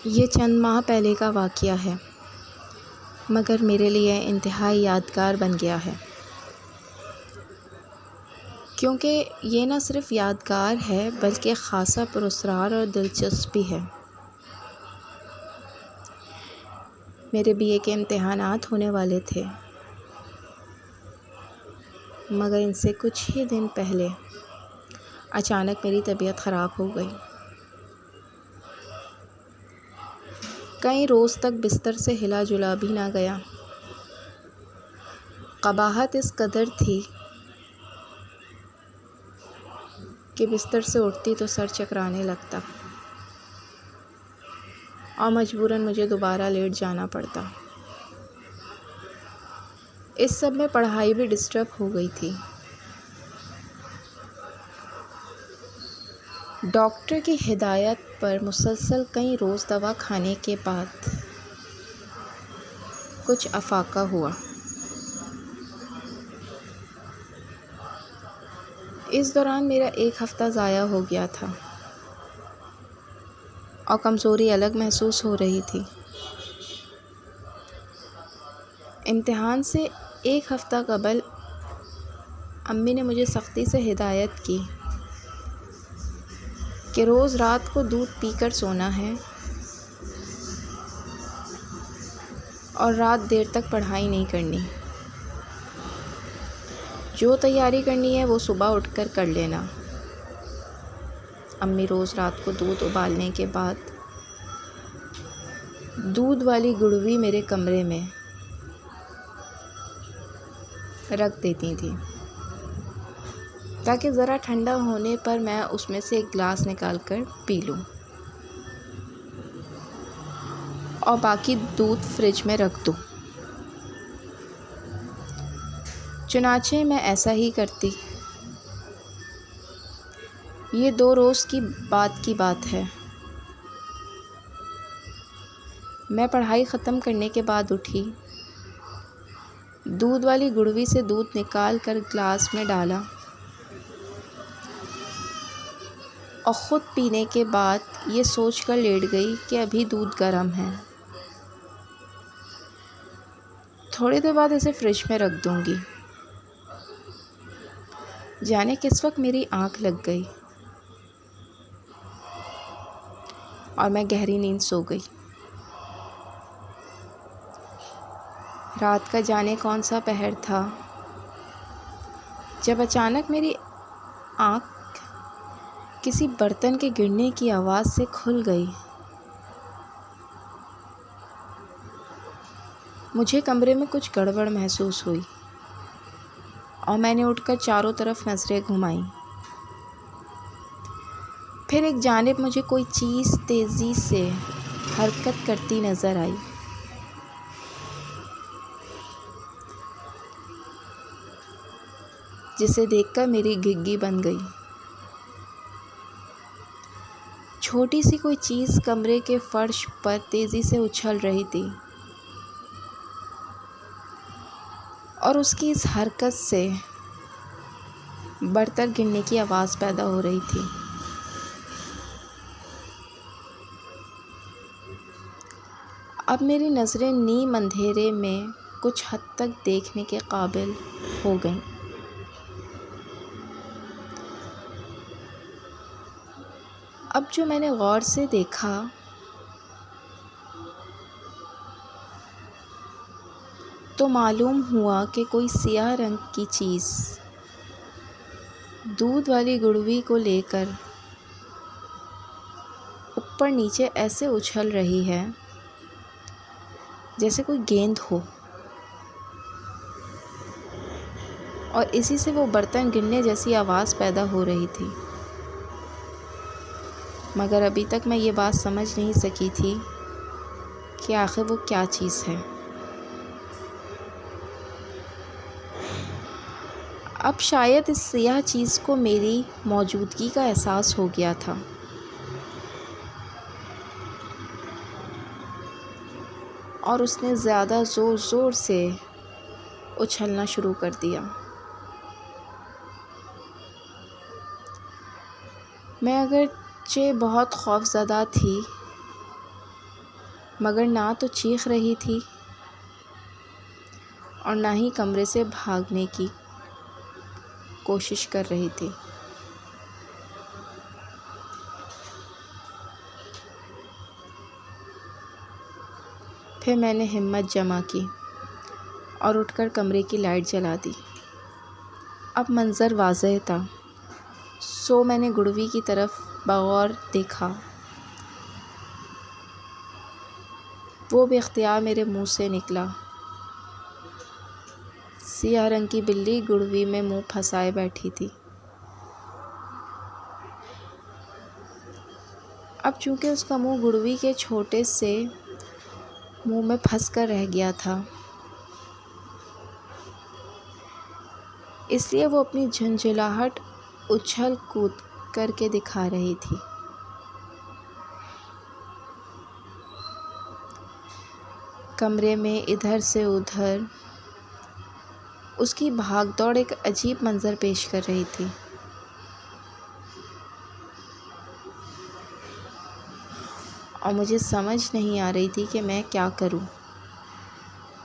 یہ چند ماہ پہلے کا واقعہ ہے، مگر میرے لیے انتہائی یادگار بن گیا ہے، کیونکہ یہ نہ صرف یادگار ہے بلکہ خاصا پراسرار اور دلچسپ بھی ہے۔ میرے BA کے امتحانات ہونے والے تھے، مگر ان سے کچھ ہی دن پہلے اچانک میری طبیعت خراب ہو گئی۔ کئی روز تک بستر سے ہلا جلا بھی نہ گیا۔ قباحت اس قدر تھی کہ بستر سے اٹھتی تو سر چکرانے لگتا اور مجبوراً مجھے دوبارہ لیٹ جانا پڑتا۔ اس سب میں پڑھائی بھی ڈسٹرب ہو گئی تھی۔ ڈاکٹر کی ہدایت پر مسلسل کئی روز دوا کھانے کے بعد کچھ افاقہ ہوا۔ اس دوران میرا 1 ہفتہ ضائع ہو گیا تھا اور کمزوری الگ محسوس ہو رہی تھی۔ امتحان سے 1 ہفتہ قبل امی نے مجھے سختی سے ہدایت کی کہ روز رات کو دودھ پی کر سونا ہے اور رات دیر تک پڑھائی نہیں کرنی۔ جو تیاری کرنی ہے وہ صبح اٹھ کر کر لینا۔ امی روز رات کو دودھ ابالنے کے بعد دودھ والی گڑوی میرے کمرے میں رکھ دیتی تھیں تاکہ ذرا ٹھنڈا ہونے پر میں اس میں سے 1 گلاس نکال کر پی لوں اور باقی دودھ فریج میں رکھ دوں۔ چنانچہ میں ایسا ہی کرتی۔ یہ 2 روز کی بات ہے۔ میں پڑھائی ختم کرنے کے بعد اٹھی، دودھ والی گڑوی سے دودھ نکال کر گلاس میں ڈالا اور خود پینے کے بعد یہ سوچ کر لیٹ گئی کہ ابھی دودھ گرم ہے، تھوڑی دیر بعد اسے فریج میں رکھ دوں گی۔ جانے کس وقت میری آنکھ لگ گئی اور میں گہری نیند سو گئی۔ رات کا جانے کون سا پہر تھا جب اچانک میری آنکھ کسی برتن کے گرنے کی آواز سے کھل گئی۔ مجھے کمرے میں کچھ گڑبڑ محسوس ہوئی اور میں نے اٹھ کر چاروں طرف نظریں گھمائیں۔ پھر ایک جانب مجھے کوئی چیز تیزی سے حرکت کرتی نظر آئی۔ جسے دیکھ کر میری گھگی بن گئی۔ چھوٹی سی کوئی چیز کمرے کے فرش پر تیزی سے اچھل رہی تھی اور اس کی اس حرکت سے برتن گرنے کی آواز پیدا ہو رہی تھی۔ اب میری نظریں نیم اندھیرے میں کچھ حد تک دیکھنے کے قابل ہو گئیں۔ اب جو میں نے غور سے دیکھا تو معلوم ہوا کہ کوئی سیاہ رنگ کی چیز دودھ والی گڑوی کو لے کر اوپر نیچے ایسے اچھل رہی ہے جیسے کوئی گیند ہو، اور اسی سے وہ برتن گرنے جیسی آواز پیدا ہو رہی تھی۔ مگر ابھی تک میں یہ بات سمجھ نہیں سکی تھی کہ آخر وہ کیا چیز ہے۔ اب شاید اس سیاہ چیز کو میری موجودگی کا احساس ہو گیا تھا اور اس نے زیادہ زور سے اچھلنا شروع کر دیا۔ میں اگرچہ بہت خوف زدہ تھی، مگر نہ تو چیخ رہی تھی اور نہ ہی کمرے سے بھاگنے کی کوشش کر رہی تھی۔ پھر میں نے ہمت جمع کی اور اٹھ کر کمرے کی لائٹ جلا دی۔ اب منظر واضح تھا، سو میں نے گڑوی کی طرف بغور دیکھا۔ وہ بے اختیار میرے منہ سے نکلا۔ سیاہ رنگ کی بلی گڑوی میں منہ پھنسائے بیٹھی تھی۔ اب چونکہ اس کا منہ گڑوی کے چھوٹے سے منہ میں پھنس کر رہ گیا تھا، اس لیے وہ اپنی جھنجھلاہٹ اچھل کود کر کے دکھا رہی تھی۔ کمرے میں ادھر سے ادھر اس کی بھاگ دوڑ ایک عجیب منظر پیش کر رہی تھی، اور مجھے سمجھ نہیں آ رہی تھی کہ میں کیا کروں۔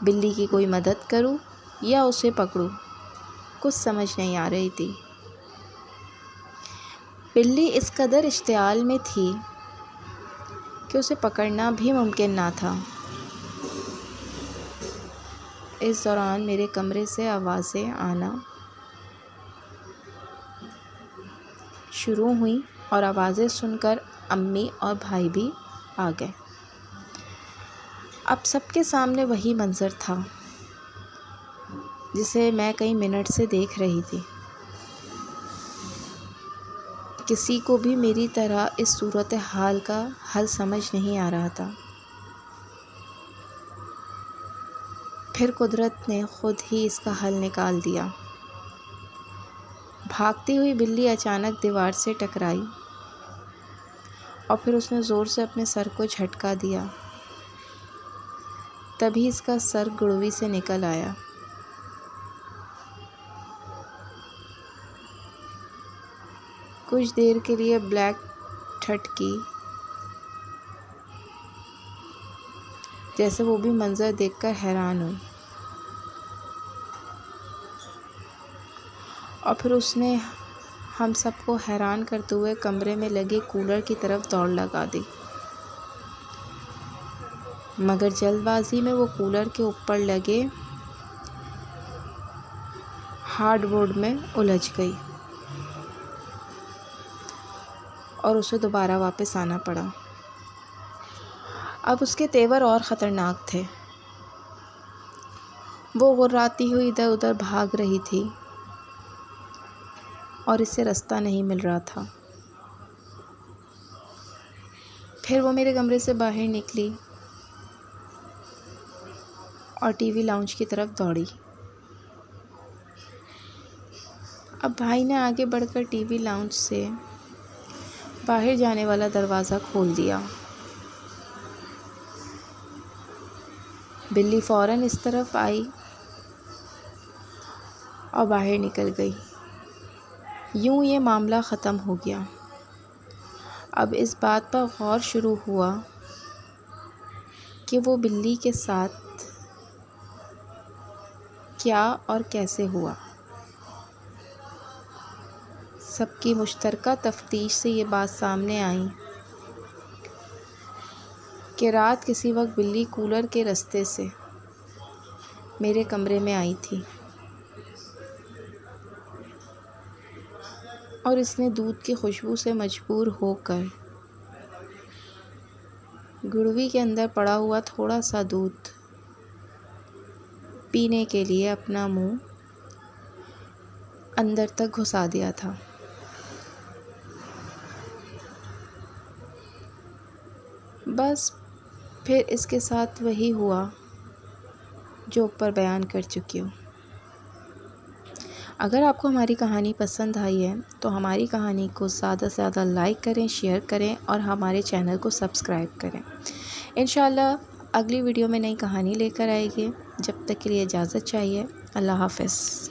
بلی کی کوئی مدد کروں یا اسے پکڑوں، کچھ سمجھ نہیں آ رہی تھی۔ بلی اس قدر اشتعال میں تھی کہ اسے پکڑنا بھی ممکن نہ تھا۔ اس دوران میرے کمرے سے آوازیں آنا شروع ہوئیں اور آوازیں سن کر امی اور بھائی بھی آ گئے۔ اب سب کے سامنے وہی منظر تھا جسے میں کئی منٹ سے دیکھ رہی تھی۔ کسی کو بھی میری طرح اس صورتحال کا حل سمجھ نہیں آ رہا تھا۔ پھر قدرت نے خود ہی اس کا حل نکال دیا۔ بھاگتی ہوئی بلی اچانک دیوار سے ٹکرائی اور پھر اس نے زور سے اپنے سر کو جھٹکا دیا۔ تبھی اس کا سر گڑوی سے نکل آیا۔ کچھ دیر کے لیے بلیک ٹھٹکی، جیسے وہ بھی منظر دیکھ کر حیران ہوئی، اور پھر اس نے ہم سب کو حیران کرتے ہوئے کمرے میں لگے کولر کی طرف دوڑ لگا دی، مگر جلد بازی میں وہ کولر کے اوپر لگے ہارڈ بورڈ میں الجھ گئی اور اسے دوبارہ واپس آنا پڑا۔ اب اس کے تیور اور خطرناک تھے۔ وہ غراتی ہوئی ادھر ادھر بھاگ رہی تھی اور اسے راستہ نہیں مل رہا تھا۔ پھر وہ میرے کمرے سے باہر نکلی اور ٹی وی لاؤنج کی طرف دوڑی۔ اب بھائی نے آگے بڑھ کر ٹی وی لاؤنج سے باہر جانے والا دروازہ کھول دیا۔ بلی فوراً اس طرف آئی اور باہر نکل گئی۔ یوں یہ معاملہ ختم ہو گیا۔ اب اس بات پر غور شروع ہوا کہ وہ بلی کے ساتھ کیا اور کیسے ہوا۔ سب کی مشترکہ تفتیش سے یہ بات سامنے آئی کہ رات کسی وقت بلی کولر کے راستے سے میرے کمرے میں آئی تھی اور اس نے دودھ کی خوشبو سے مجبور ہو کر گڑوی کے اندر پڑا ہوا تھوڑا سا دودھ پینے کے لیے اپنا منہ اندر تک گھسا دیا تھا۔ بس پھر اس کے ساتھ وہی ہوا جو اوپر بیان کر چکی ہوں۔ اگر آپ کو ہماری کہانی پسند آئی ہے تو ہماری کہانی کو زیادہ سے زیادہ لائک کریں، شیئر کریں اور ہمارے چینل کو سبسکرائب کریں۔ انشاءاللہ اگلی ویڈیو میں نئی کہانی لے کر آئے گی۔ جب تک کے لیے اجازت چاہیے۔ اللہ حافظ۔